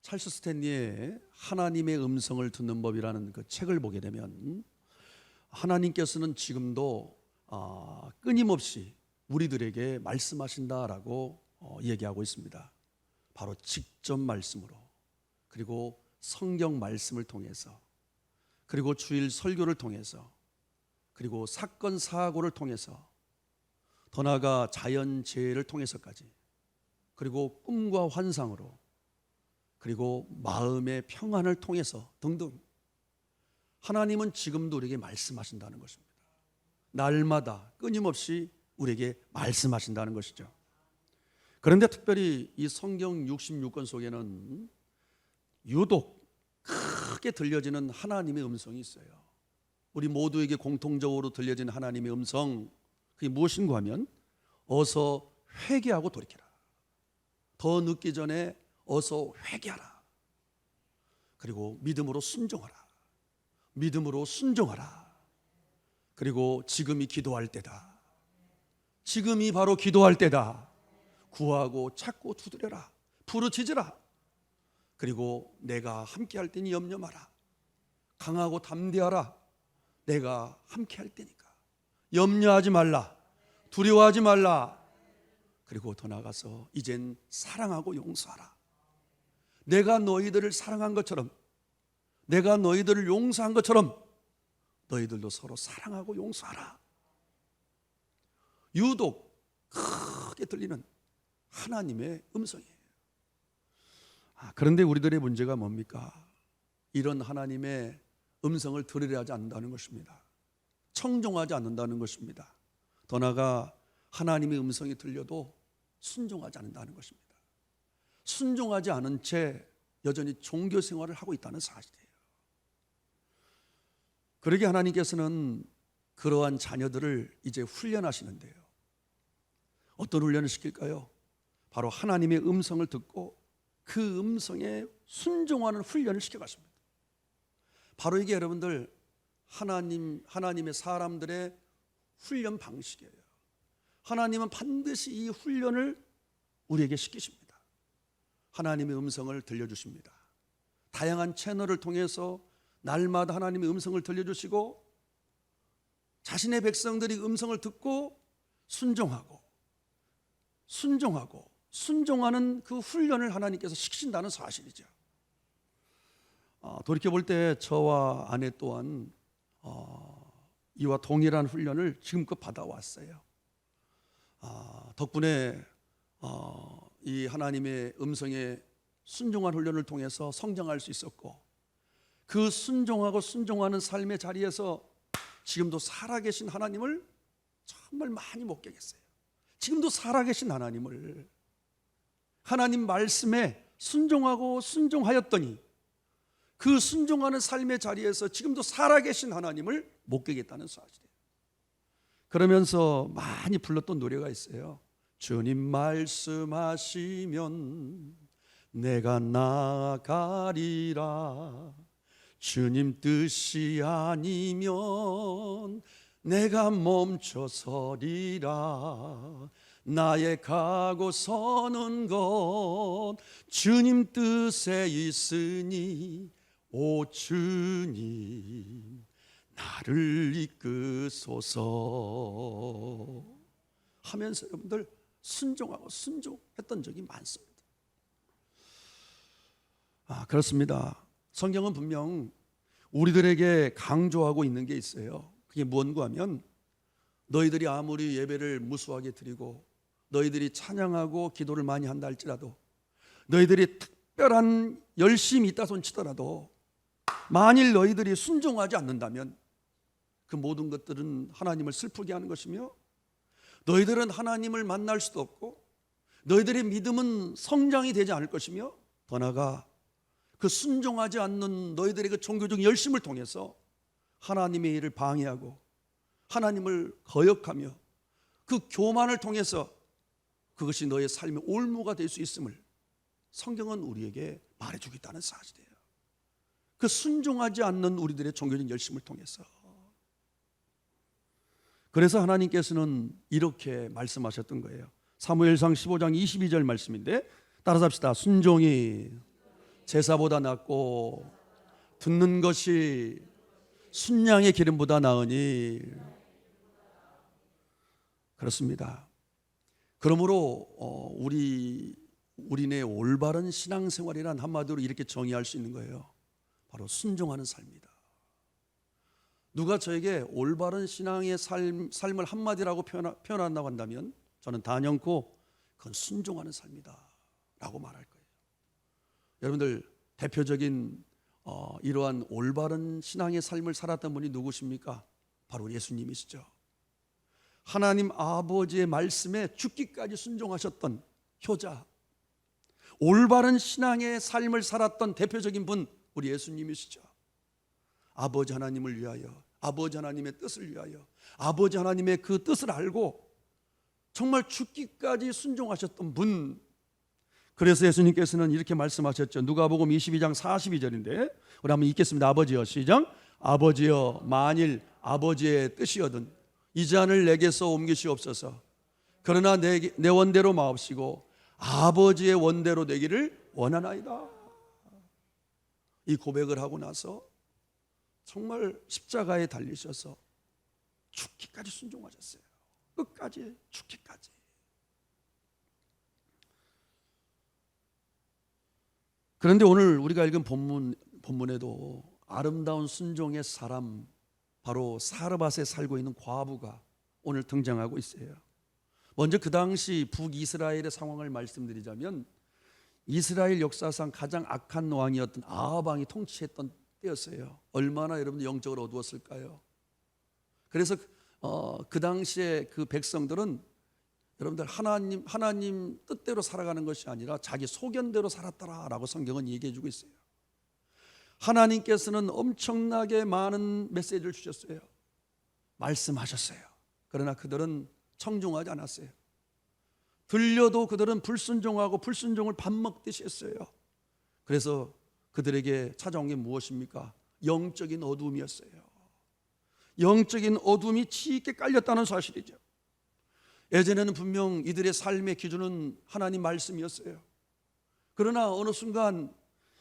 찰스 스탠리의 하나님의 음성을 듣는 법이라는 그 책을 보게 되면 하나님께서는 지금도 끊임없이 우리들에게 말씀하신다라고 얘기하고 있습니다. 바로 직접 말씀으로, 그리고 성경 말씀을 통해서, 그리고 주일 설교를 통해서, 그리고 사건 사고를 통해서, 더 나아가 자연재해를 통해서까지, 그리고 꿈과 환상으로, 그리고 마음의 평안을 통해서 등등 하나님은 지금도 우리에게 말씀하신다는 것입니다. 날마다 끊임없이 우리에게 말씀하신다는 것이죠. 그런데 특별히 이 성경 66권 속에는 유독 크게 들려지는 하나님의 음성이 있어요. 우리 모두에게 공통적으로 들려지는 하나님의 음성, 그게 무엇인가 하면 어서 회개하고 돌이켜라. 더 늦기 전에 어서 회개하라. 그리고 믿음으로 순종하라. 믿음으로 순종하라. 그리고 지금이 기도할 때다. 지금이 바로 기도할 때다. 구하고 찾고 두드려라. 부르짖으라. 그리고 내가 함께할 때니 염려 마라. 강하고 담대하라. 내가 함께할 때니까. 염려하지 말라. 두려워하지 말라. 그리고 더 나아가서 이젠 사랑하고 용서하라. 내가 너희들을 사랑한 것처럼, 내가 너희들을 용서한 것처럼 너희들도 서로 사랑하고 용서하라. 유독 크게 들리는 하나님의 음성이에요. 그런데 우리들의 문제가 뭡니까? 이런 하나님의 음성을 들으려 하지 않는다는 것입니다. 청종하지 않는다는 것입니다. 더 나아가 하나님의 음성이 들려도 순종하지 않는다는 것입니다. 순종하지 않은 채 여전히 종교 생활을 하고 있다는 사실이에요. 그러게 하나님께서는 그러한 자녀들을 이제 훈련하시는데요. 어떤 훈련을 시킬까요? 바로 하나님의 음성을 듣고 그 음성에 순종하는 훈련을 시켜가십니다. 바로 이게 여러분들 하나님의 사람들의 훈련 방식이에요. 하나님은 반드시 이 훈련을 우리에게 시키십니다. 하나님의 음성을 들려주십니다. 다양한 채널을 통해서 날마다 하나님의 음성을 들려주시고 자신의 백성들이 음성을 듣고 순종하는 그 훈련을 하나님께서 시키신다는 사실이죠. 돌이켜볼 때 저와 아내 또한 이와 동일한 훈련을 지금껏 받아왔어요. 덕분에 이 하나님의 음성에 순종한 훈련을 통해서 성장할 수 있었고, 그 순종하는 삶의 자리에서 지금도 살아계신 하나님을 정말 많이 목격했어요. 지금도 살아계신 하나님을, 하나님 말씀에 순종하였더니 그 순종하는 삶의 자리에서 지금도 살아계신 하나님을 목격했다는 사실이에요. 그러면서 많이 불렀던 노래가 있어요. 주님 말씀하시면 내가 나아가리라. 주님 뜻이 아니면 내가 멈춰서리라. 나의 가고 서는 것 주님 뜻에 있으니 오 주님 나를 이끄소서 하면서 여러분들 순종했던 적이 많습니다. 그렇습니다. 성경은 분명 우리들에게 강조하고 있는 게 있어요. 그게 무엇인가 하면 너희들이 아무리 예배를 무수하게 드리고 너희들이 찬양하고 기도를 많이 한다 할지라도, 너희들이 특별한 열심이 있다 손치더라도 만일 너희들이 순종하지 않는다면 그 모든 것들은 하나님을 슬프게 하는 것이며, 너희들은 하나님을 만날 수도 없고 너희들의 믿음은 성장이 되지 않을 것이며, 더 나아가 그 순종하지 않는 너희들의 그 종교적 열심을 통해서 하나님의 일을 방해하고 하나님을 거역하며 그 교만을 통해서 그것이 너의 삶의 올무가 될 수 있음을 성경은 우리에게 말해주겠다는 사실이에요. 그 순종하지 않는 우리들의 종교적 열심을 통해서. 그래서 하나님께서는 이렇게 말씀하셨던 거예요. 사무엘상 15장 22절 말씀인데 따라서 합시다. 순종이 제사보다 낫고 듣는 것이 순양의 기름보다 나으니. 그렇습니다. 그러므로 우리네 올바른 신앙생활이란 한마디로 이렇게 정의할 수 있는 거예요. 바로 순종하는 삶이다. 누가 저에게 올바른 신앙의 삶을 한마디라고 표현한다고 한다면 저는 단연코 그건 순종하는 삶이다 라고 말할 거예요. 여러분들 대표적인 이러한 올바른 신앙의 삶을 살았던 분이 누구십니까? 바로 예수님이시죠. 하나님 아버지의 말씀에 죽기까지 순종하셨던 효자, 올바른 신앙의 삶을 살았던 대표적인 분, 우리 예수님이시죠. 아버지 하나님을 위하여, 아버지 하나님의 뜻을 위하여, 아버지 하나님의 그 뜻을 알고 정말 죽기까지 순종하셨던 분. 그래서 예수님께서는 이렇게 말씀하셨죠. 누가복음 22장 42절인데 우리 한번 읽겠습니다. 아버지여, 시작. 아버지여, 만일 아버지의 뜻이거든 이 잔을 내게서 옮기시옵소서. 그러나 내 원대로 마옵시고 아버지의 원대로 되기를 원하나이다. 이 고백을 하고 나서 정말 십자가에 달리셔서 죽기까지 순종하셨어요. 끝까지, 죽기까지. 그런데 오늘 우리가 읽은 본문에도 아름다운 순종의 사람, 바로 사르밧에 살고 있는 과부가 오늘 등장하고 있어요. 먼저 그 당시 북이스라엘의 상황을 말씀드리자면 이스라엘 역사상 가장 악한 왕이었던 아합 왕이 통치했던 때였어요. 얼마나 여러분들 영적으로 어두웠을까요? 그래서 그 당시에 그 백성들은 여러분들 하나님 뜻대로 살아가는 것이 아니라 자기 소견대로 살았더라라고 성경은 얘기해 주고 있어요. 하나님께서는 엄청나게 많은 메시지를 주셨어요. 말씀하셨어요. 그러나 그들은 청중하지 않았어요. 들려도 그들은 불순종하고 불순종을 밥 먹듯이 했어요. 그래서 그들에게 찾아온 게 무엇입니까? 영적인 어둠이었어요. 영적인 어둠이 짙게 깔렸다는 사실이죠. 예전에는 분명 이들의 삶의 기준은 하나님 말씀이었어요. 그러나 어느 순간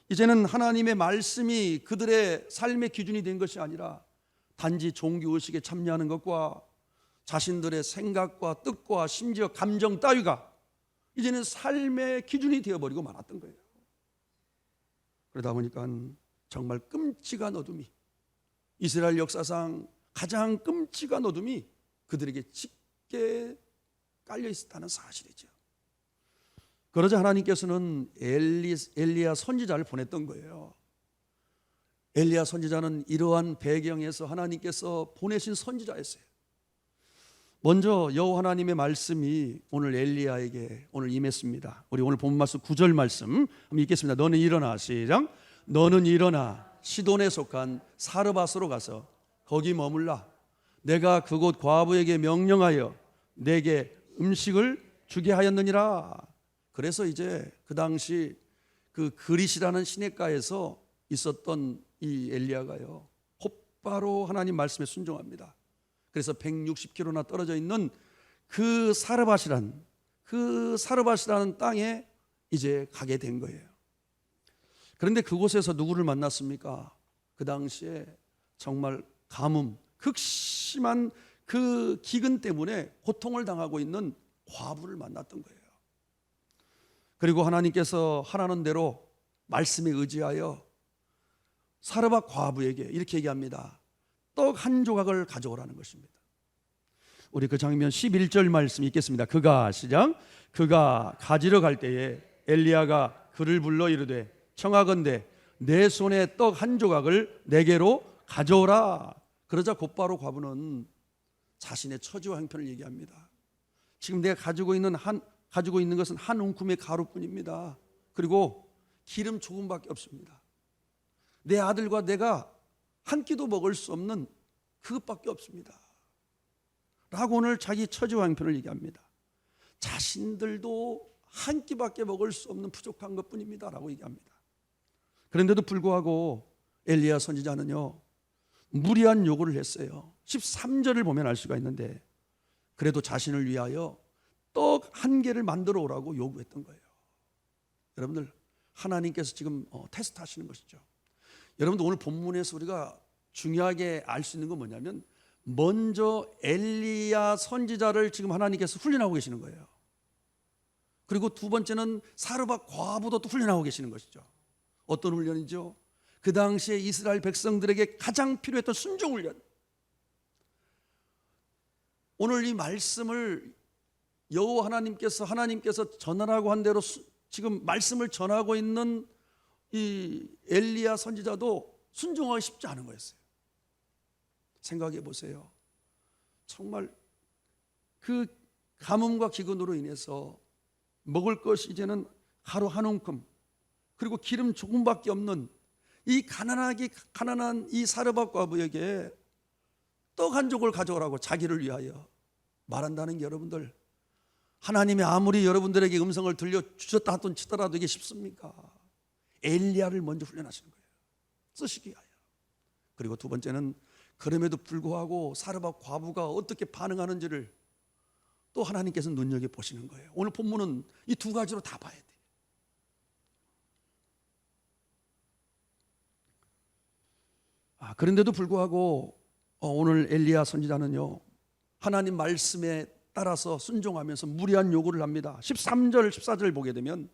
이제는 하나님의 말씀이 그들의 삶의 기준이 된 것이 아니라 단지 종교의식에 참여하는 것과 자신들의 생각과 뜻과 심지어 감정 따위가 이제는 삶의 기준이 되어버리고 말았던 거예요. 그러다 보니까 정말 끔찍한 어둠이, 이스라엘 역사상 가장 끔찍한 어둠이 그들에게 짙게 깔려 있었다는 사실이죠. 그러자 하나님께서는 엘리야 선지자를 보냈던 거예요. 엘리야 선지자는 이러한 배경에서 하나님께서 보내신 선지자였어요. 먼저 여호와 하나님의 말씀이 오늘 엘리야에게 오늘 임했습니다. 우리 오늘 본 말씀 9절 말씀 한번 읽겠습니다. 너는 일어나, 시작. 너는 일어나 시돈에 속한 사르밧으로 가서 거기 머물라. 내가 그곳 과부에게 명령하여 내게 음식을 주게 하였느니라. 그래서 이제 그 당시 그 그릿이라는 시냇가에서 있었던 이 엘리야가요, 곧바로 하나님 말씀에 순종합니다. 그래서 160km나 떨어져 있는 그 사르밧이라는 땅에 이제 가게 된 거예요. 그런데 그곳에서 누구를 만났습니까? 그 당시에 정말 가뭄, 극심한 그 기근 때문에 고통을 당하고 있는 과부를 만났던 거예요. 그리고 하나님께서 하라는 대로 말씀에 의지하여 사르밧 과부에게 이렇게 얘기합니다. 떡 한 조각을 가져오라는 것입니다. 우리 그 장면 11절 말씀 읽겠습니다. 그가, 시작. 그가 가지러 갈 때에 엘리야가 그를 불러 이르되 청하건대 내 손에 떡 한 조각을 내게로 가져오라. 그러자 곧바로 과부는 자신의 처지와 형편을 얘기합니다. 지금 내가 가지고 있는 것은 한 움큼의 가루뿐입니다. 그리고 기름 조금밖에 없습니다. 내 아들과 내가 한 끼도 먹을 수 없는 그것밖에 없습니다. 라고 오늘 자기 처지와 형편을 얘기합니다. 자신들도 한 끼밖에 먹을 수 없는 부족한 것뿐입니다. 라고 얘기합니다. 그런데도 불구하고 엘리야 선지자는요, 무리한 요구를 했어요. 13절을 보면 알 수가 있는데 그래도 자신을 위하여 떡 한 개를 만들어 오라고 요구했던 거예요. 여러분들, 하나님께서 지금 테스트하시는 것이죠. 여러분들 오늘 본문에서 우리가 중요하게 알 수 있는 건 뭐냐면 먼저 엘리야 선지자를 지금 하나님께서 훈련하고 계시는 거예요. 그리고 두 번째는 사르밧 과부도 또 훈련하고 계시는 것이죠. 어떤 훈련이죠? 그 당시에 이스라엘 백성들에게 가장 필요했던 순종 훈련. 오늘 이 말씀을 여호와 하나님께서 전하라고 한 대로 지금 말씀을 전하고 있는 이 엘리야 선지자도 순종하기 쉽지 않은 거였어요. 생각해 보세요. 정말 그 가뭄과 기근으로 인해서 먹을 것이 이제는 하루 한 움큼, 그리고 기름 조금밖에 없는 이 가난한 이 사르밧 과부에게 떡 한 조각을 가져오라고 자기를 위하여 말한다는 게, 여러분들, 하나님이 아무리 여러분들에게 음성을 들려주셨다 치더라도 이게 쉽습니까? 엘리야를 먼저 훈련하시는 거예요. 쓰시기 위하여. 그리고 두 번째는 그럼에도 불구하고 사르밧 과부가 어떻게 반응하는지를 또 하나님께서 눈여겨보시는 거예요. 오늘 본문은 이 두 가지로 다 봐야 돼요. 그런데도 불구하고 오늘 엘리야 선지자는요, 하나님 말씀에 따라서 순종하면서 무리한 요구를 합니다. 13절 14절 보게 되면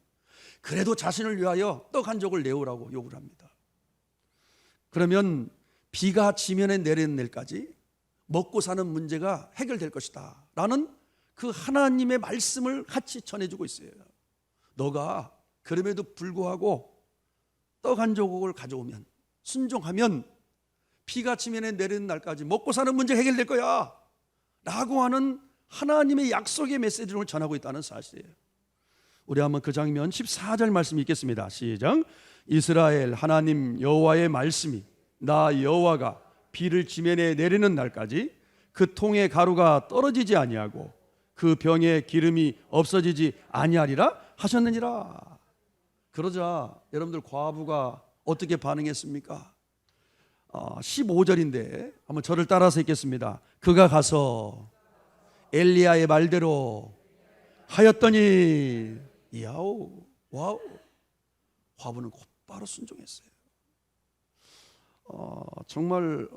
그래도 자신을 위하여 떡 한 족을 내오라고 요구를 합니다. 그러면 비가 지면에 내리는 날까지 먹고 사는 문제가 해결될 것이다 라는 그 하나님의 말씀을 같이 전해주고 있어요. 너가 그럼에도 불구하고 떡 한 조각을 가져오면, 순종하면 비가 지면에 내리는 날까지 먹고 사는 문제가 해결될 거야 라고 하는 하나님의 약속의 메시지를 전하고 있다는 사실이에요. 우리 한번 그 장면 14절 말씀 읽겠습니다. 시작. 이스라엘 하나님 여호와의 말씀이 나 여호와가 비를 지면에 내리는 날까지 그 통의 가루가 떨어지지 아니하고 그 병에 기름이 없어지지 아니하리라 하셨느니라. 그러자 여러분들 과부가 어떻게 반응했습니까? 15절인데 한번 저를 따라서 읽겠습니다. 그가 가서 엘리야의 말대로 하였더니, 야오, 와우, 과부는 곧바로 순종했어요. 정말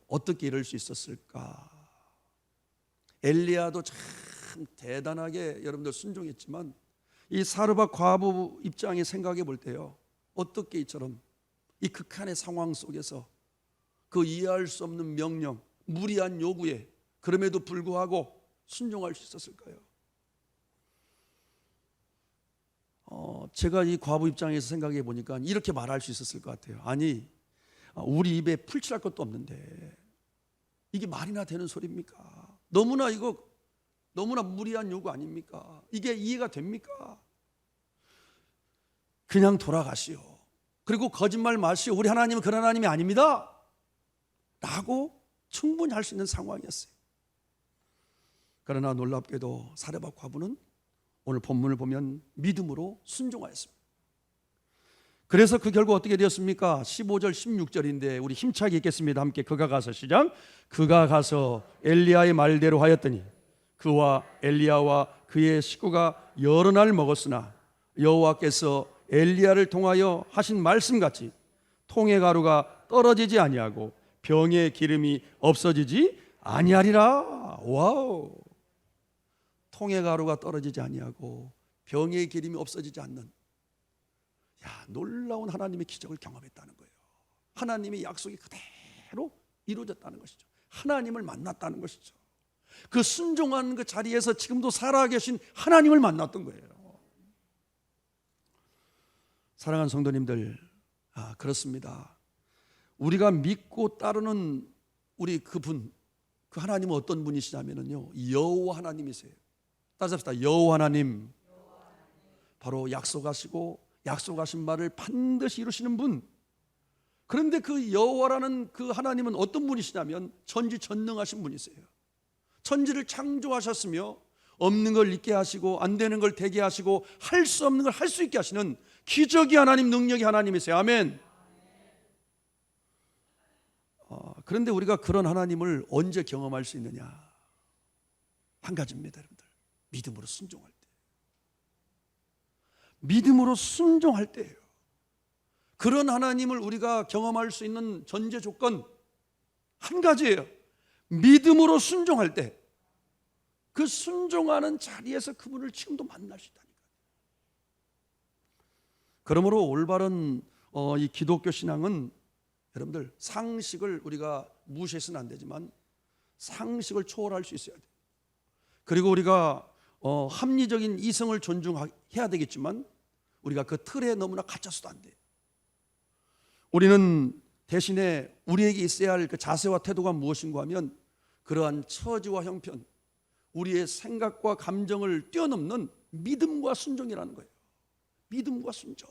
어떻게 이럴 수 있었을까? 엘리야도 참 대단하게 여러분들 순종했지만 이 사르밧 과부 입장에 생각해 볼 때요, 어떻게 이처럼 이 극한의 상황 속에서 그 이해할 수 없는 명령, 무리한 요구에 그럼에도 불구하고 순종할 수 있었을까요? 제가 이 과부 입장에서 생각해 보니까 이렇게 말할 수 있었을 것 같아요. 아니, 우리 입에 풀칠할 것도 없는데 이게 말이나 되는 소리입니까? 너무나 무리한 요구 아닙니까? 이게 이해가 됩니까? 그냥 돌아가시오. 그리고 거짓말 마시오. 우리 하나님은 그런 하나님이 아닙니다 라고 충분히 할 수 있는 상황이었어요. 그러나 놀랍게도 사르밧 과부는 오늘 본문을 보면 믿음으로 순종하였습니다. 그래서 그 결과 어떻게 되었습니까? 15절 16절인데 우리 힘차게 읽겠습니다. 함께 그가 가서 시작. 그가 가서 엘리야의 말대로 하였더니 그와 엘리야와 그의 식구가 여러 날 먹었으나 여호와께서 엘리야를 통하여 하신 말씀같이 통의 가루가 떨어지지 아니하고 병의 기름이 없어지지 아니하리라. 와우. 통의 가루가 떨어지지 아니하고 병의 기름이 없어지지 않는, 놀라운 하나님의 기적을 경험했다는 거예요. 하나님의 약속이 그대로 이루어졌다는 것이죠. 하나님을 만났다는 것이죠. 그 순종하는 그 자리에서 지금도 살아계신 하나님을 만났던 거예요. 사랑하는 성도님들, 그렇습니다. 우리가 믿고 따르는 우리 그분, 그 하나님은 어떤 분이시냐면요, 여호와 하나님이세요. 따집시다. 여호와 하나님, 바로 약속하신 말을 반드시 이루시는 분. 그런데 그 여호와라는 그 하나님은 어떤 분이시냐면 전지전능하신 분이세요. 천지를 창조하셨으며 없는 걸 있게 하시고 안 되는 걸 되게 하시고 할 수 없는 걸 할 수 있게 하시는 기적의 하나님, 능력의 하나님이세요. 아멘. 그런데 우리가 그런 하나님을 언제 경험할 수 있느냐? 한 가지입니다, 여러분들. 믿음으로 순종할 때. 믿음으로 순종할 때예요. 그런 하나님을 우리가 경험할 수 있는 전제 조건 한 가지예요. 믿음으로 순종할 때, 그 순종하는 자리에서 그분을 지금도 만날 수 있다니까. 그러므로 올바른 이 기독교 신앙은 여러분들 상식을 우리가 무시해서는 안 되지만 상식을 초월할 수 있어야 돼요. 그리고 우리가 합리적인 이성을 존중해야 되겠지만 우리가 그 틀에 너무나 갇혀서도 안 돼요. 우리는 대신에 우리에게 있어야 할 그 자세와 태도가 무엇인가 하면 그러한 처지와 형편, 우리의 생각과 감정을 뛰어넘는 믿음과 순종이라는 거예요. 믿음과 순종.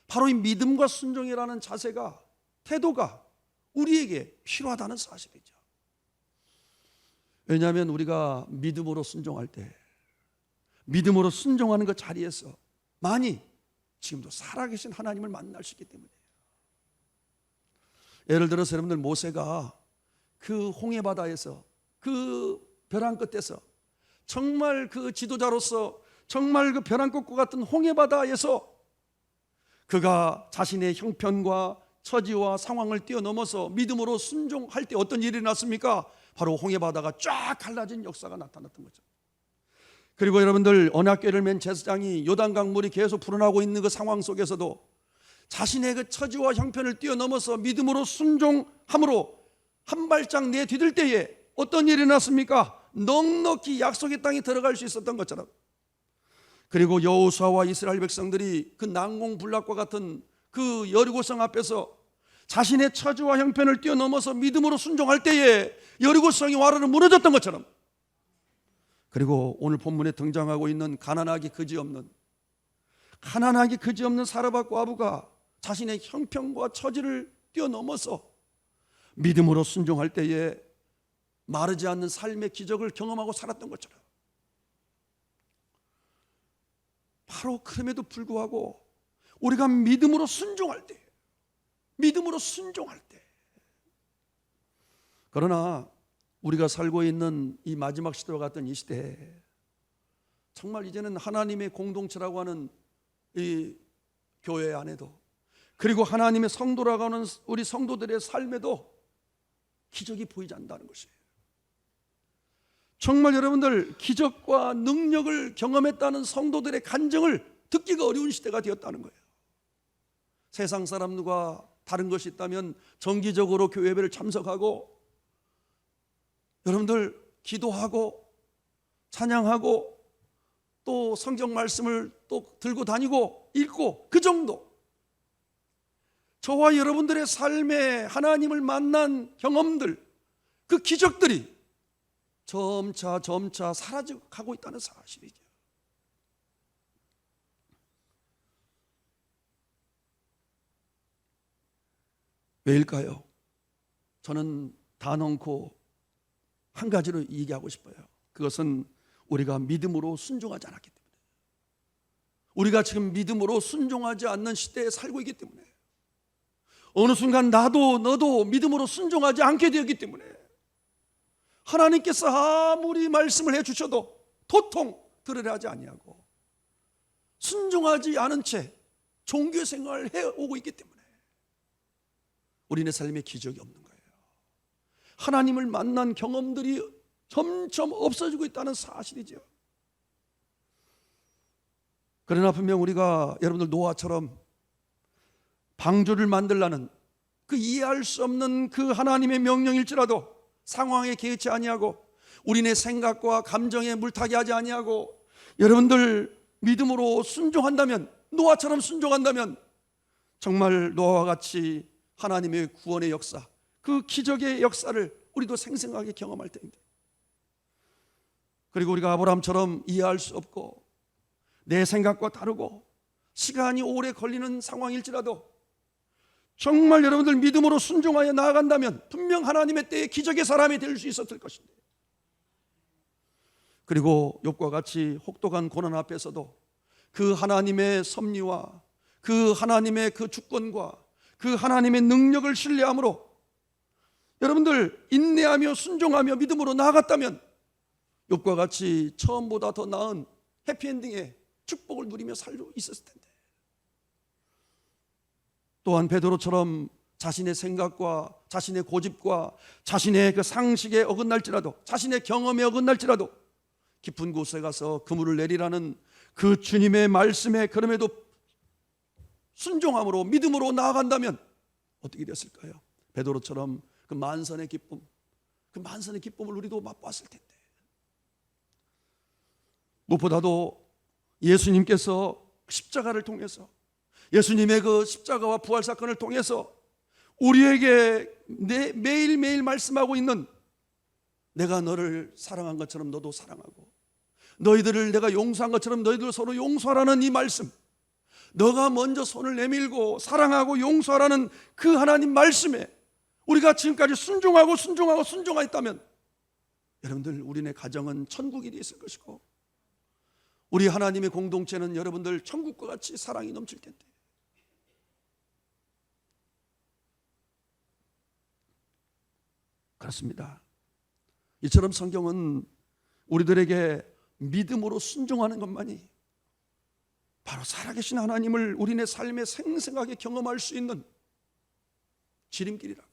바로 이 믿음과 순종이라는 자세가, 태도가 우리에게 필요하다는 사실이죠. 왜냐하면 우리가 믿음으로 순종할 때, 믿음으로 순종하는 그 자리에서 많이 지금도 살아계신 하나님을 만날 수 있기 때문이에요. 예를 들어서 여러분들, 모세가 그 홍해바다에서, 그 벼랑 끝에서, 정말 그 지도자로서 정말 그 벼랑 끝과 같은 홍해바다에서 그가 자신의 형편과 처지와 상황을 뛰어넘어서 믿음으로 순종할 때 어떤 일이 났습니까? 바로 홍해바다가 쫙 갈라진 역사가 나타났던 거죠. 그리고 여러분들, 언약궤를 맨 제사장이 요단강 물이 계속 불어나고 있는 그 상황 속에서도 자신의 그 처지와 형편을 뛰어넘어서 믿음으로 순종함으로 한 발짝 내디딜 때에 어떤 일이 났습니까? 넉넉히 약속의 땅에 들어갈 수 있었던 것처럼. 그리고 여호수아와 이스라엘 백성들이 그 난공불락과 같은 그 여리고성 앞에서 자신의 처지와 형편을 뛰어넘어서 믿음으로 순종할 때에 여리고성이 와르르 무너졌던 것처럼, 그리고 오늘 본문에 등장하고 있는 가난하기 그지없는 사르밧 과부가 자신의 형편과 처지를 뛰어넘어서 믿음으로 순종할 때에 마르지 않는 삶의 기적을 경험하고 살았던 것처럼, 바로 그럼에도 불구하고 우리가 믿음으로 순종할 때, 그러나 우리가 살고 있는 이 마지막 시대와 같은 이 시대에 정말 이제는 하나님의 공동체라고 하는 이 교회 안에도, 그리고 하나님의 성도라고 하는 우리 성도들의 삶에도 기적이 보이지 않는다는 것이에요. 정말 여러분들, 기적과 능력을 경험했다는 성도들의 간증을 듣기가 어려운 시대가 되었다는 거예요. 세상 사람들과 다른 것이 있다면 정기적으로 교회 예배를 참석하고 여러분들 기도하고 찬양하고 또 성경 말씀을 또 들고 다니고 읽고, 그 정도. 저와 여러분들의 삶에 하나님을 만난 경험들, 그 기적들이 점차 사라져가고 있다는 사실이죠. 왜일까요? 저는 단언코 한 가지로 얘기하고 싶어요. 그것은 우리가 믿음으로 순종하지 않았기 때문에, 우리가 지금 믿음으로 순종하지 않는 시대에 살고 있기 때문에, 어느 순간 나도 너도 믿음으로 순종하지 않게 되었기 때문에 하나님께서 아무리 말씀을 해주셔도 도통 들으려 하지 아니하고 순종하지 않은 채 종교 생활을 해오고 있기 때문에 우리네 삶에 기적이 없는 거예요. 하나님을 만난 경험들이 점점 없어지고 있다는 사실이죠. 그러나 분명 우리가 여러분들 노아처럼 방주를 만들라는 그 이해할 수 없는 그 하나님의 명령일지라도 상황에 개의치 아니하고 우리네 생각과 감정에 물타기 하지 아니하고 여러분들 믿음으로 순종한다면, 노아처럼 순종한다면 정말 노아와 같이 하나님의 구원의 역사, 그 기적의 역사를 우리도 생생하게 경험할 텐데, 그리고 우리가 아브라함처럼 이해할 수 없고 내 생각과 다르고 시간이 오래 걸리는 상황일지라도 정말 여러분들 믿음으로 순종하여 나아간다면 분명 하나님의 때에 기적의 사람이 될 수 있었을 것인데, 그리고 욥과 같이 혹독한 고난 앞에서도 그 하나님의 섭리와 그 하나님의 그 주권과 그 하나님의 능력을 신뢰함으로 여러분들 인내하며 순종하며 믿음으로 나아갔다면 욥과 같이 처음보다 더 나은 해피엔딩의 축복을 누리며 살고 있었을 텐데. 또한 베드로처럼 자신의 생각과 자신의 고집과 자신의 그 상식에 어긋날지라도, 자신의 경험에 어긋날지라도 깊은 곳에 가서 그물을 내리라는 그 주님의 말씀에 그럼에도 순종함으로 믿음으로 나아간다면 어떻게 됐을까요? 베드로처럼 그 만선의 기쁨, 그 만선의 기쁨을 우리도 맛봤을 텐데. 무엇보다도 예수님께서 십자가를 통해서, 예수님의 그 십자가와 부활 사건을 통해서 우리에게 매일매일 말씀하고 있는, 내가 너를 사랑한 것처럼 너도 사랑하고, 너희들을 내가 용서한 것처럼 너희들 서로 용서하라는 이 말씀, 너가 먼저 손을 내밀고 사랑하고 용서하라는 그 하나님 말씀에 우리가 지금까지 순종하였다면 여러분들, 우리네 가정은 천국이 있을 것이고, 우리 하나님의 공동체는 여러분들 천국과 같이 사랑이 넘칠 텐데. 그렇습니다. 이처럼 성경은 우리들에게 믿음으로 순종하는 것만이 바로 살아계신 하나님을 우리네 삶에 생생하게 경험할 수 있는 지름길이라고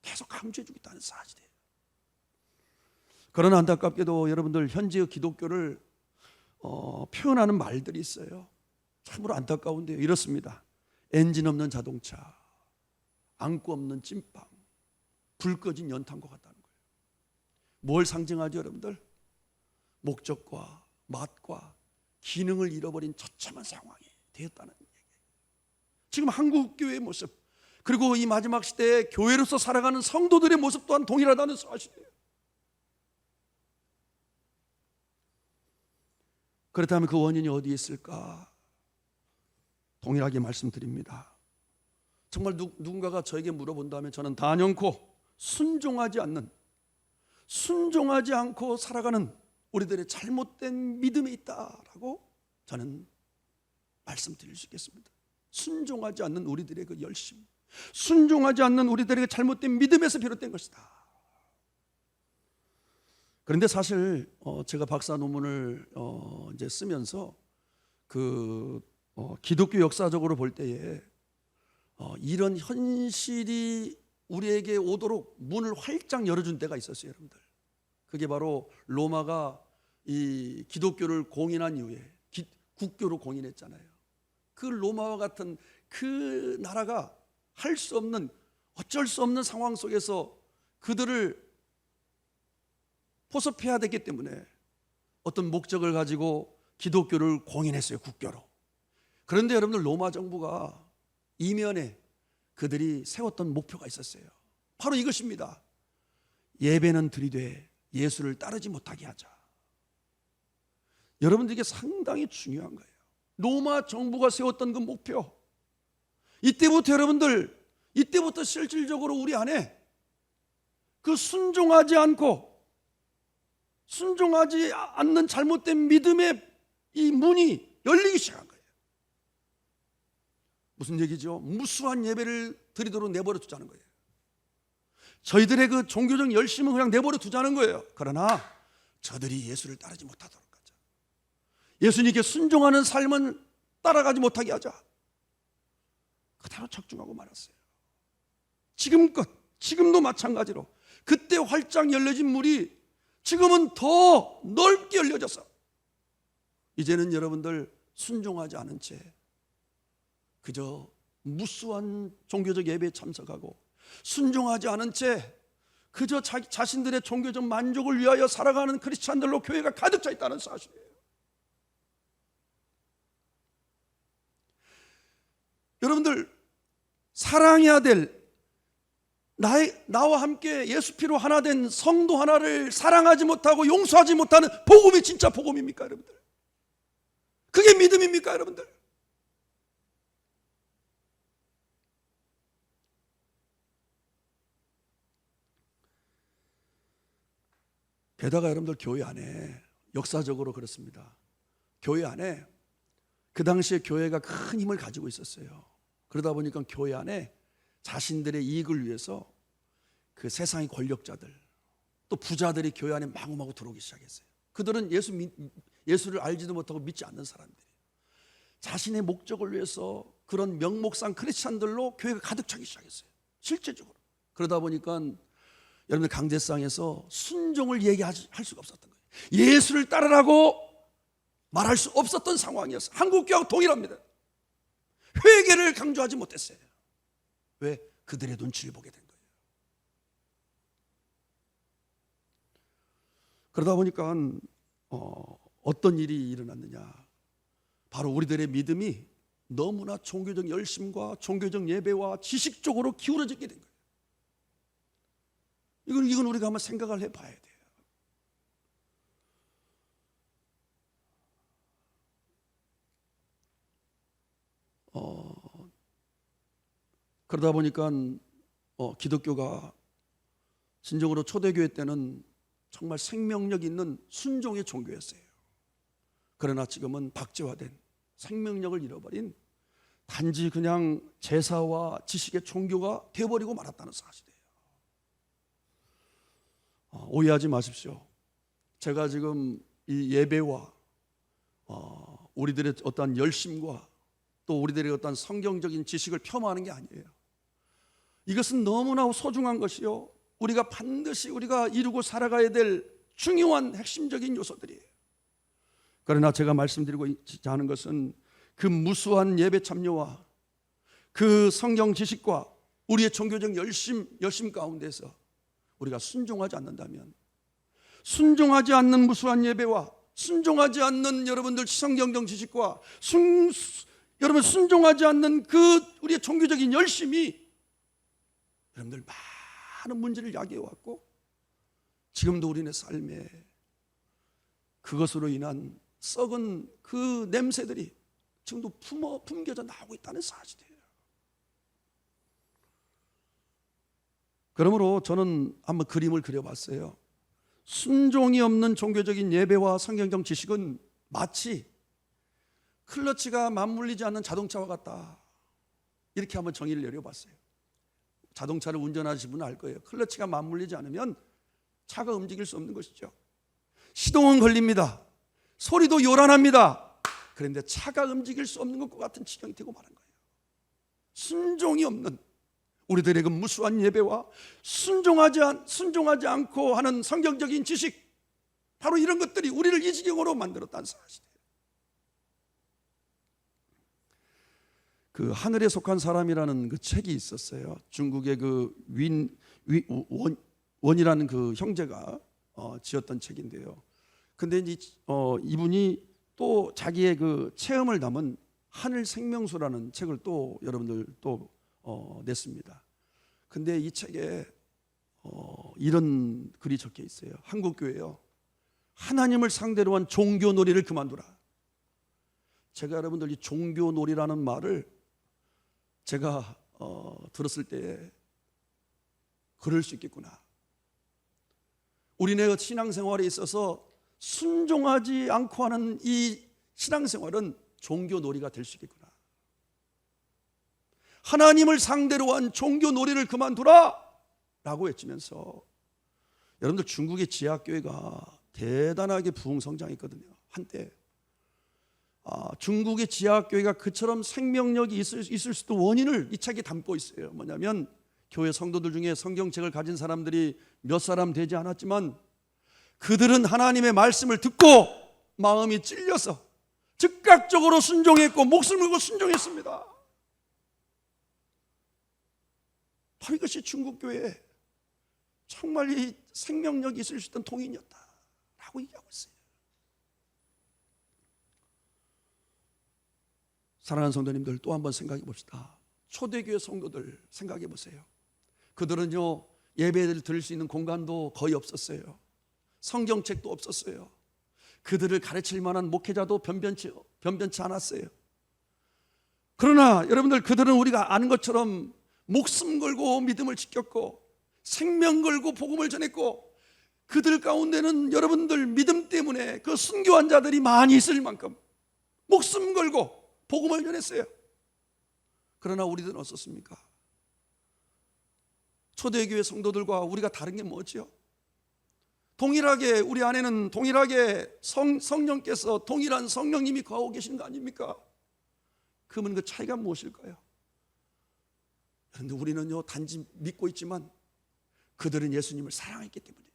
계속 강조해주고 있다는 사실이에요. 그러나 안타깝게도 여러분들, 현지의 기독교를 표현하는 말들이 있어요. 참으로 안타까운데요. 이렇습니다. 엔진 없는 자동차, 안구 없는 찐빵, 불 꺼진 연탄과 같다는 거예요. 뭘 상징하죠, 여러분들? 목적과 맛과 기능을 잃어버린 처참한 상황이 되었다는 얘기예요. 지금 한국 교회의 모습, 그리고 이 마지막 시대에 교회로서 살아가는 성도들의 모습 또한 동일하다는 사실이에요. 그렇다면 그 원인이 어디에 있을까? 동일하게 말씀드립니다. 정말 누군가가 저에게 물어본다면 저는 단연코 순종하지 않고 살아가는 우리들의 잘못된 믿음에 있다라고 저는 말씀드릴 수 있겠습니다. 순종하지 않는 우리들의 그 열심, 순종하지 않는 우리들의 잘못된 믿음에서 비롯된 것이다. 그런데 사실 제가 박사 논문을 이제 쓰면서 기독교 역사적으로 볼 때에 이런 현실이 우리에게 오도록 문을 활짝 열어준 때가 있었어요, 여러분들. 그게 바로 로마가 이 기독교를 공인한 이후에 국교로 공인했잖아요. 그 로마와 같은 그 나라가 할 수 없는, 어쩔 수 없는 상황 속에서 그들을 포섭해야 됐기 때문에 어떤 목적을 가지고 기독교를 공인했어요, 국교로. 그런데 여러분들, 로마 정부가 이면에 그들이 세웠던 목표가 있었어요. 바로 이것입니다. 예배는 드리되 예수를 따르지 못하게 하자. 여러분들에게 상당히 중요한 거예요. 로마 정부가 세웠던 그 목표, 이때부터 여러분들, 이때부터 실질적으로 우리 안에 그 순종하지 않는 잘못된 믿음의 이 문이 열리기 시작한 거예요. 무슨 얘기죠? 무수한 예배를 드리도록 내버려 두자는 거예요. 저희들의 그 종교적 열심은 그냥 내버려 두자는 거예요. 그러나 저들이 예수를 따르지 못하도록 하자. 예수님께 순종하는 삶은 따라가지 못하게 하자. 그대로 적중하고 말았어요. 지금도 마찬가지로 그때 활짝 열려진 물이 지금은 더 넓게 열려져서 이제는 여러분들 순종하지 않은 채 그저 무수한 종교적 예배에 참석하고, 순종하지 않은 채 그저 자신들의 종교적 만족을 위하여 살아가는 크리스찬들로 교회가 가득 차 있다는 사실이에요. 여러분들, 사랑해야 될, 나와 함께 예수 피로 하나 된 성도 하나를 사랑하지 못하고 용서하지 못하는 복음이 진짜 복음입니까, 여러분들? 그게 믿음입니까, 여러분들? 게다가 여러분들, 교회 안에 역사적으로 그렇습니다. 교회 안에 그 당시에 교회가 큰 힘을 가지고 있었어요. 그러다 보니까 교회 안에 자신들의 이익을 위해서 그 세상의 권력자들, 또 부자들이 교회 안에 마구마구 들어오기 시작했어요. 그들은 예수를 알지도 못하고 믿지 않는 사람들이 자신의 목적을 위해서 그런 명목상 크리스찬들로 교회가 가득 차기 시작했어요. 실제적으로. 그러다 보니까 여러분들 강제상에서 순종을 얘기할 수가 없었던 거예요. 예수를 따르라고 말할 수 없었던 상황이었어요. 한국교회하고 동일합니다. 회개를 강조하지 못했어요. 왜? 그들의 눈치를 보게 된 거예요. 그러다 보니까 어떤 일이 일어났느냐, 바로 우리들의 믿음이 너무나 종교적 열심과 종교적 예배와 지식 쪽으로 기울어지게 된 거예요. 이건 우리가 한번 생각을 해봐야 돼요. 그러다 보니까 기독교가 진정으로 초대교회 때는 정말 생명력 있는 순종의 종교였어요. 그러나 지금은 박제화된 생명력을 잃어버린 단지 그냥 제사와 지식의 종교가 되어버리고 말았다는 사실이에요. 오해하지 마십시오. 제가 지금 이 예배와 우리들의 어떠한 열심과 또 우리들의 어떤 성경적인 지식을 폄하하는 게 아니에요. 이것은 너무나 소중한 것이요, 우리가 반드시 우리가 이루고 살아가야 될 중요한 핵심적인 요소들이에요. 그러나 제가 말씀드리고자 하는 것은 그 무수한 예배 참여와 그 성경 지식과 우리의 종교적 열심 가운데서 우리가 순종하지 않는다면, 순종하지 않는 무수한 예배와 순종하지 않는 여러분들 성경적 지식과 여러분 순종하지 않는 그 우리의 종교적인 열심이 여러분들 많은 문제를 야기해 왔고, 지금도 우리의 삶에 그것으로 인한 썩은 그 냄새들이 지금도 품겨져 나오고 있다는 사실이에요. 그러므로 저는 한번 그림을 그려봤어요. 순종이 없는 종교적인 예배와 성경적 지식은 마치 클러치가 맞물리지 않는 자동차와 같다, 이렇게 한번 정의를 내려봤어요. 자동차를 운전하시는 분은 알 거예요. 클러치가 맞물리지 않으면 차가 움직일 수 없는 것이죠. 시동은 걸립니다. 소리도 요란합니다. 그런데 차가 움직일 수 없는 것과 같은 지경이 되고 마는 거예요. 순종이 없는 우리들의 그 무수한 예배와 순종하지 않고 하는 성경적인 지식, 바로 이런 것들이 우리를 이 지경으로 만들었다는 사실이에요. 그 하늘에 속한 사람이라는 그 책이 있었어요. 중국의 그 원이라는 그 형제가 지었던 책인데요. 근데 이분이 또 자기의 그 체험을 담은 하늘 생명수라는 책을 또 여러분들 또 냈습니다. 근데 이 책에 이런 글이 적혀 있어요. 한국교회요, 하나님을 상대로 한 종교놀이를 그만두라. 제가 여러분들 이 종교놀이라는 말을 제가 들었을 때 그럴 수 있겠구나. 우리네 신앙생활에 있어서 순종하지 않고 하는 이 신앙생활은 종교놀이가 될 수 있겠구나. 하나님을 상대로 한 종교놀이를 그만두라 라고 외치면서, 여러분들 중국의 지하교회가 대단하게 부흥성장했거든요. 한때 중국의 지하교회가 그처럼 생명력이 있을 수도 원인을 이 책에 담고 있어요. 뭐냐면 교회 성도들 중에 성경책을 가진 사람들이 몇 사람 되지 않았지만 그들은 하나님의 말씀을 듣고 마음이 찔려서 즉각적으로 순종했고 목숨을 걸고 순종했습니다. 바로 이것이 중국교회 정말 이 생명력이 있을 수 있던 통인이었다라고 얘기하고 있어요. 사랑하는 성도님들, 또 한번 생각해 봅시다. 초대교회 성도들 생각해 보세요. 그들은요, 예배를 드릴 수 있는 공간도 거의 없었어요. 성경책도 없었어요. 그들을 가르칠 만한 목회자도 변변치 않았어요. 그러나 여러분들, 그들은 우리가 아는 것처럼 목숨 걸고 믿음을 지켰고 생명 걸고 복음을 전했고, 그들 가운데는 여러분들 믿음 때문에 그 순교한 자들이 많이 있을 만큼 목숨 걸고 복음을 전했어요. 그러나 우리들은 어떻습니까? 초대교회 성도들과 우리가 다른 게 뭐죠? 동일하게 우리 안에는 동일하게 성령께서 동일한 성령님이 거하고 계시는 거 아닙니까? 그러면 그 차이가 무엇일까요? 그런데 우리는요 단지 믿고 있지만 그들은 예수님을 사랑했기 때문에,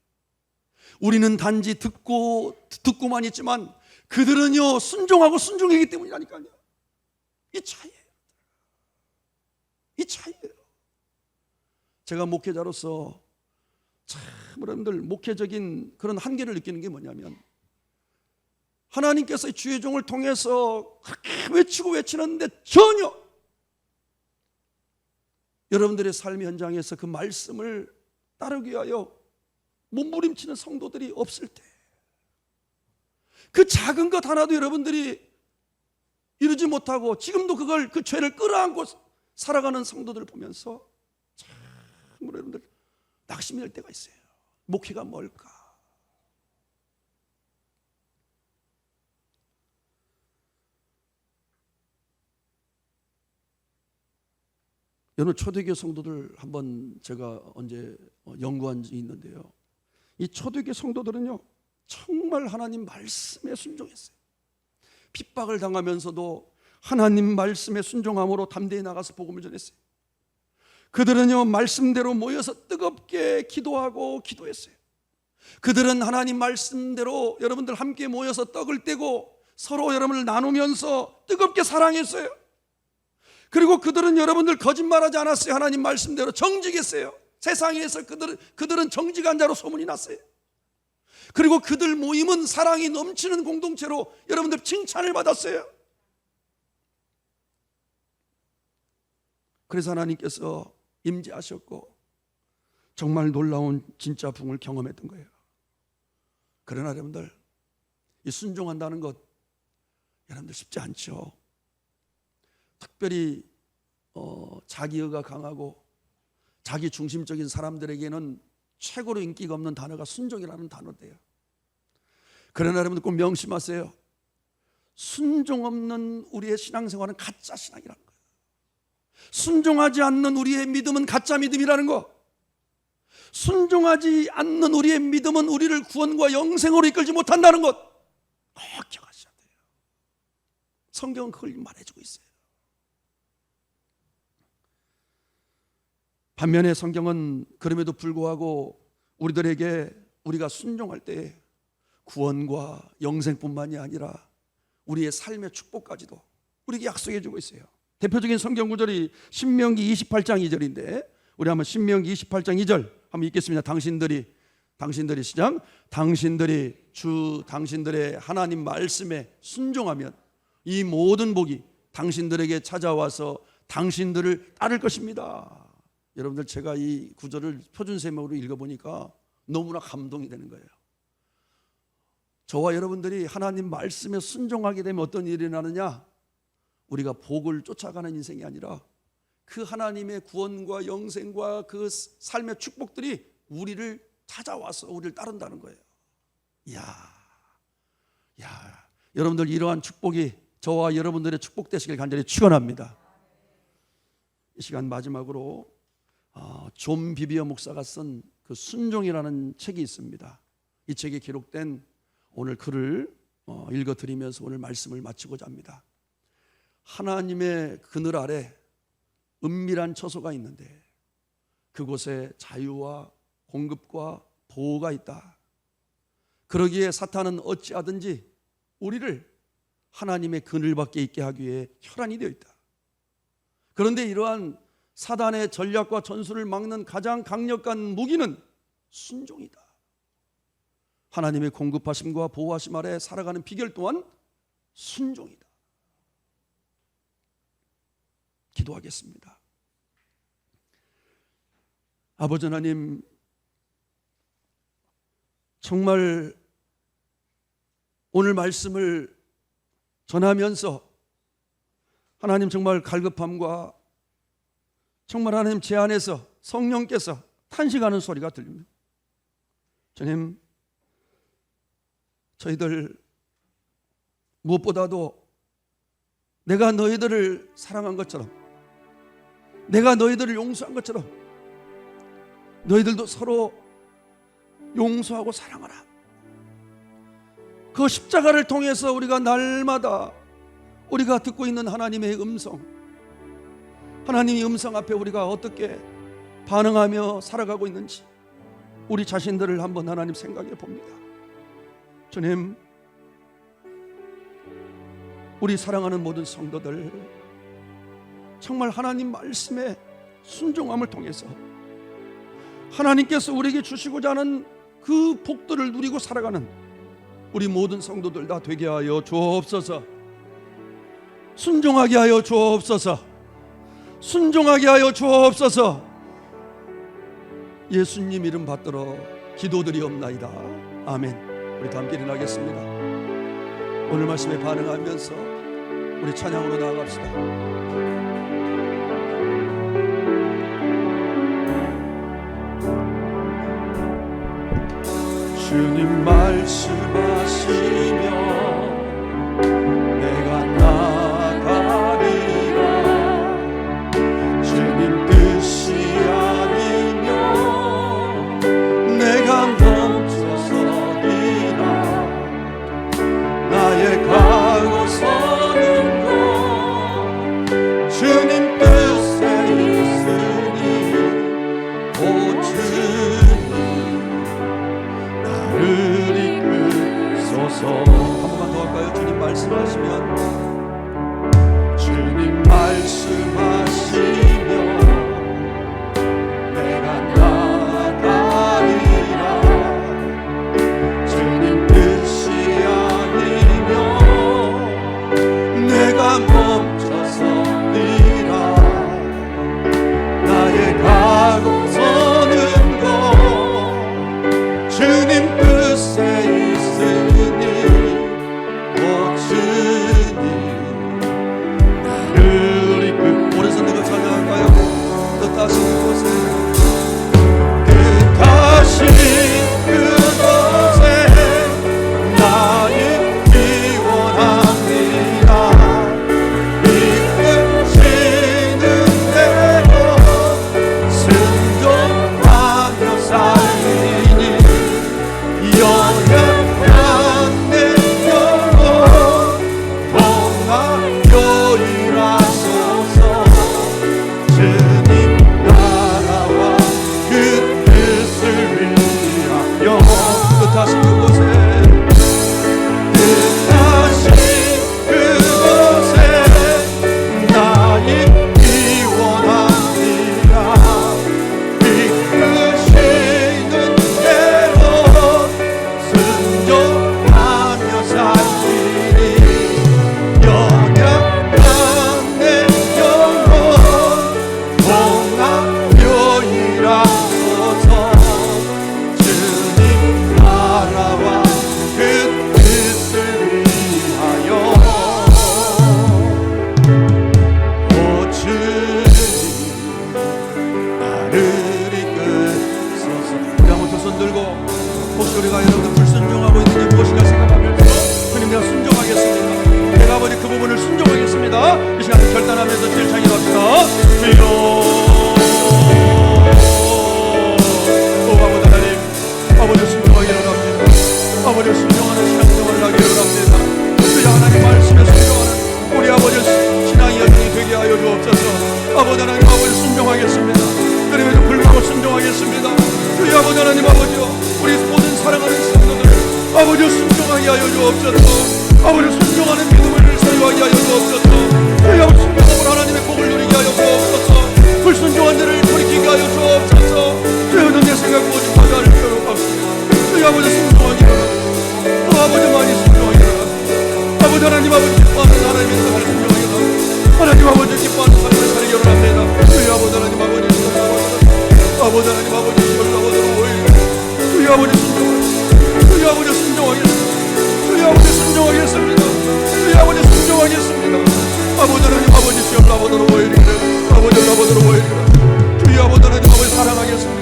우리는 단지 듣고만 있지만 그들은요 순종하고 순종했기 때문이라니까요. 이 차이예요. 이 차이예요. 제가 목회자로서 참 여러분들 목회적인 그런 한계를 느끼는 게 뭐냐면, 하나님께서 주의 종을 통해서 그렇게 외치는데 전혀 여러분들의 삶의 현장에서 그 말씀을 따르기 위하여 몸부림치는 성도들이 없을 때, 그 작은 것 하나도 여러분들이 이루지 못하고 지금도 그 죄를 끌어안고 살아가는 성도들을 보면서 참 여러분들 낙심이 될 때가 있어요. 목회가 뭘까? 여러분, 초대교회 성도들 한번 제가 언제 연구한 적이 있는데요, 이 초대교회 성도들은요 정말 하나님 말씀에 순종했어요. 핍박을 당하면서도 하나님 말씀에 순종함으로 담대히 나가서 복음을 전했어요. 그들은요 말씀대로 모여서 뜨겁게 기도하고 기도했어요. 그들은 하나님 말씀대로 여러분들 함께 모여서 떡을 떼고 서로 여러분을 나누면서 뜨겁게 사랑했어요. 그리고 그들은 여러분들 거짓말하지 않았어요. 하나님 말씀대로 정직했어요. 세상에서 그들은 정직한 자로 소문이 났어요. 그리고 그들 모임은 사랑이 넘치는 공동체로 여러분들 칭찬을 받았어요. 그래서 하나님께서 임재하셨고 정말 놀라운 진짜 부흥을 경험했던 거예요. 그러나 여러분들, 이 순종한다는 것 여러분들 쉽지 않죠. 특별히 자기의가 강하고 자기 중심적인 사람들에게는 최고로 인기가 없는 단어가 순종이라는 단어인데요. 그러나 여러분들 꼭 명심하세요. 순종 없는 우리의 신앙생활은 가짜 신앙이라는 거예요. 순종하지 않는 우리의 믿음은 가짜 믿음이라는 거. 순종하지 않는 우리의 믿음은 우리를 구원과 영생으로 이끌지 못한다는 것 꼭 기억하셔야 돼요. 성경은 그걸 말해주고 있어요. 반면에 성경은 그럼에도 불구하고 우리들에게 우리가 순종할 때 구원과 영생뿐만이 아니라 우리의 삶의 축복까지도 우리에게 약속해 주고 있어요. 대표적인 성경 구절이 신명기 28장 2절인데 우리 한번 신명기 28장 2절 한번 읽겠습니다. 당신들이 시작. 당신들의 하나님 말씀에 순종하면 이 모든 복이 당신들에게 찾아와서 당신들을 따를 것입니다. 여러분들, 제가 이 구절을 표준세명으로 읽어보니까 너무나 감동이 되는 거예요. 저와 여러분들이 하나님 말씀에 순종하게 되면 어떤 일이 나느냐, 우리가 복을 쫓아가는 인생이 아니라 그 하나님의 구원과 영생과 그 삶의 축복들이 우리를 찾아와서 우리를 따른다는 거예요. 여러분들, 이러한 축복이 저와 여러분들의 축복 되시길 간절히 축원합니다. 이 시간 마지막으로 존 비비어 목사가 쓴 그 순종이라는 책이 있습니다. 이 책에 기록된 오늘 글을 읽어드리면서 오늘 말씀을 마치고자 합니다. 하나님의 그늘 아래 은밀한 처소가 있는데 그곳에 자유와 공급과 보호가 있다. 그러기에 사탄은 어찌하든지 우리를 하나님의 그늘 밖에 있게 하기 위해 혈안이 되어 있다. 그런데 이러한 사단의 전략과 전술을 막는 가장 강력한 무기는 순종이다. 하나님의 공급하심과 보호하심 아래 살아가는 비결 또한 순종이다. 기도하겠습니다. 아버지 하나님, 정말 오늘 말씀을 전하면서 하나님 정말 갈급함과 정말 하나님 제 안에서 성령께서 탄식하는 소리가 들립니다. 주님, 저희들 무엇보다도 내가 너희들을 사랑한 것처럼, 내가 너희들을 용서한 것처럼 너희들도 서로 용서하고 사랑하라. 그 십자가를 통해서 우리가 날마다 우리가 듣고 있는 하나님의 음성, 하나님의 음성 앞에 우리가 어떻게 반응하며 살아가고 있는지 우리 자신들을 한번 하나님 생각해 봅니다. 주님, 우리 사랑하는 모든 성도들 정말 하나님 말씀에 순종함을 통해서 하나님께서 우리에게 주시고자 하는 그 복들을 누리고 살아가는 우리 모든 성도들 다 되게 하여 주옵소서. 순종하게 하여 주옵소서. 순종하게 하여 주옵소서. 예수님 이름 받들어 기도드리옵나이다. 아멘. 우리 다 함께 일어나겠습니다. 오늘 말씀에 반응하면서 우리 찬양으로 나아갑시다. 주님 말씀하시며 내가 나가리라. 주님 뜻이 아니면 내가 멈춰서리라. 나의 가고 서는 곳 주님 뜻에 있으니 오 주님 나를 이끄소서. 한 번만 더 할까요? 주님 말씀하시면 주님 말씀하시면 내가 나가리라. 주님 뜻이 아니면 내가 멈춰서리라. 나의 가고 서는 곳 주님 뜻에 있으니 오 주님 나를 이끌. 오래서 누가 찬양할까요? 뜻하신 그곳에 뜻하신 그곳에 나의 기원합니다. 이끄시는 대로 순종하며 살리니 연약한 내 영혼 동하여 일하소서. 주님 나라와 그 뜻을 위하여 뜻하신 그곳에 뜻하신 그곳에 나의 기원합니다. 이끄시는 대로 순종하며 살리니 연약한 내 영혼 동하여 일하소서. 주님 나라와 그 뜻을 위하여 오 주님 나를 이끄소서. 우리 한번 두 손 들고 혹시 우리가 여러분들 불순종하고 있는지 무엇인가 생각하면서 주님 내가 순종하겠습니다. 내가 아버지 그 부분을 순종하겠습니다. 이 시간에 결단하면서 제일 창에 갑시다. 주여 오 아버지 하나님, 아버지 순종하기를 합니다. 아버지 순종하는 신앙생활을 하기를 합니다. 주여 하나님 말씀에 순종하는 우리 아버지 신앙의 여정이 되게 하여 주옵소서. 아버지 하나님, 아버지 순종하겠습니다. 그리고 불구하고 순종하겠습니다. 주여 아버지 하나님, 아버지요 우리 모든 사랑하는 성도들 아버지 순종하게 하여 주옵소서. 아버지 순종하는 믿음을 소유하게 하여 주옵소서. 주여 순종함으로 하나님의 복을 누리게 하여 주옵소서. 불순종한 자를 돌이키게 하여 주옵소서. 주여 내 생각 오직 하나를 배워갑시다. 주여 아버지 순종하기를 또 아버지 많이 순종하기를 아버지 하나님, 아버지 기뻐하는 하나님의 뜻을 순종하기를 하나님 아버지 기뻐하는 삶을 살기를 합니다. 주여 아버지 하나님, 아버지 아버지 하나님, 아버지 아버지로 오히려 주여 아버지 순종하겠습니다. 주여 아버지 순종하겠습니다. 주여 아버지 순종하겠습니다. 주여 아버지 순종하겠습니다. 아버지 하나님, 아버지 주여 아버지로 오히려 아버지 아버지로 오히려 주여 아버지 하나님, 아버지 사랑하겠습니다.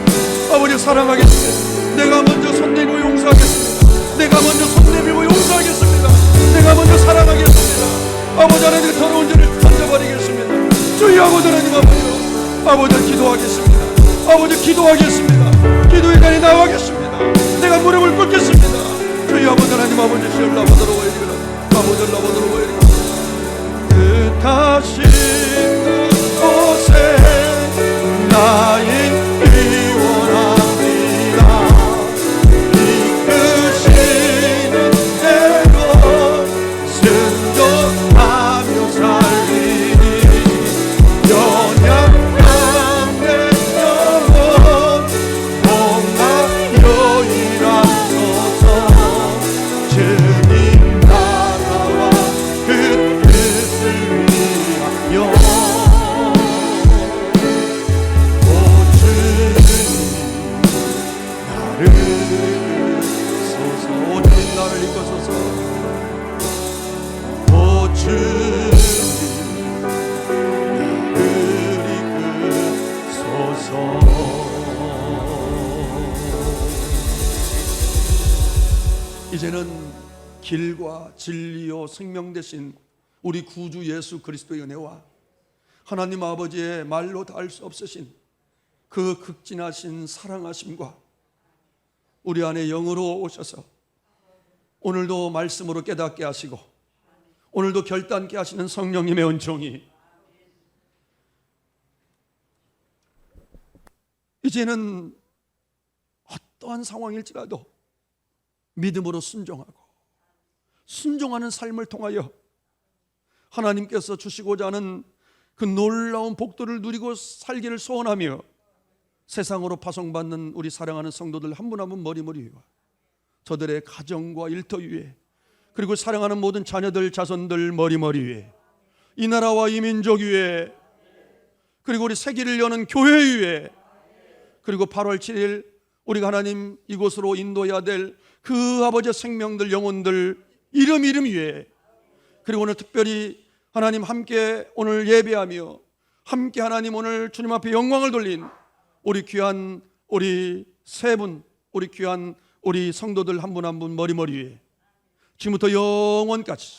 아버지 사랑하겠습니다. 내가 먼저 손 내밀고 용서하겠습니다. 내가 먼저 손 내밀고 용서하겠습니다. 내가 먼저 사랑하겠습니다. 아버지 하나님, 더러운 죄를 던져버리겠습니다. 주여 아버지 하나님, 아버지 기도하겠습니다. 아버지 기도하겠습니다. 기도의 자리에 나와겠습니다. 내가 무릎을 꿇겠습니다. 주여 아버지 하나님 아버지 시올라보도록 하여리라. 아버지 올라보도록 하여리라. 뜻하신 곳에 나인이 원합니다. 이끄시는 대로 순종하며 살리니 연약한 내 영혼 복나여 일하소서. 주님 나라와 그 뜻을 위하여 오 주님 나를 이끌소서. 오 주님 나를 이끌소서. 오 주님 나를 이끌소서. 이제는 길과 진리요 생명 되신 우리 구주 예수 그리스도의 은혜와 하나님 아버지의 말로 다 할 수 없으신 그 극진하신 사랑하심과 우리 안에 영으로 오셔서 오늘도 말씀으로 깨닫게 하시고 오늘도 결단케 하시는 성령님의 은총이 이제는 어떠한 상황일지라도 믿음으로 순종하는 삶을 통하여 하나님께서 주시고자 하는 그 놀라운 복들을 누리고 살기를 소원하며 세상으로 파송받는 우리 사랑하는 성도들 한 분 한 분 머리머리 위와 저들의 가정과 일터 위에 그리고 사랑하는 모든 자녀들 자손들 머리머리 위에 이 나라와 이 민족 위에 그리고 우리 세계를 여는 교회 위에 그리고 8월 7일 우리가 하나님 이곳으로 인도해야 될 그 아버지의 생명들 영혼들 이름 위에 그리고 오늘 특별히 하나님 함께 오늘 예배하며 함께 하나님 오늘 주님 앞에 영광을 돌린 우리 귀한 우리 세 분 우리 귀한 우리 성도들 한 분 한 분 머리머리 위에 지금부터 영원까지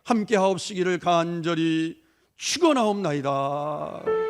함께 하옵시기를 간절히 축원하옵나이다.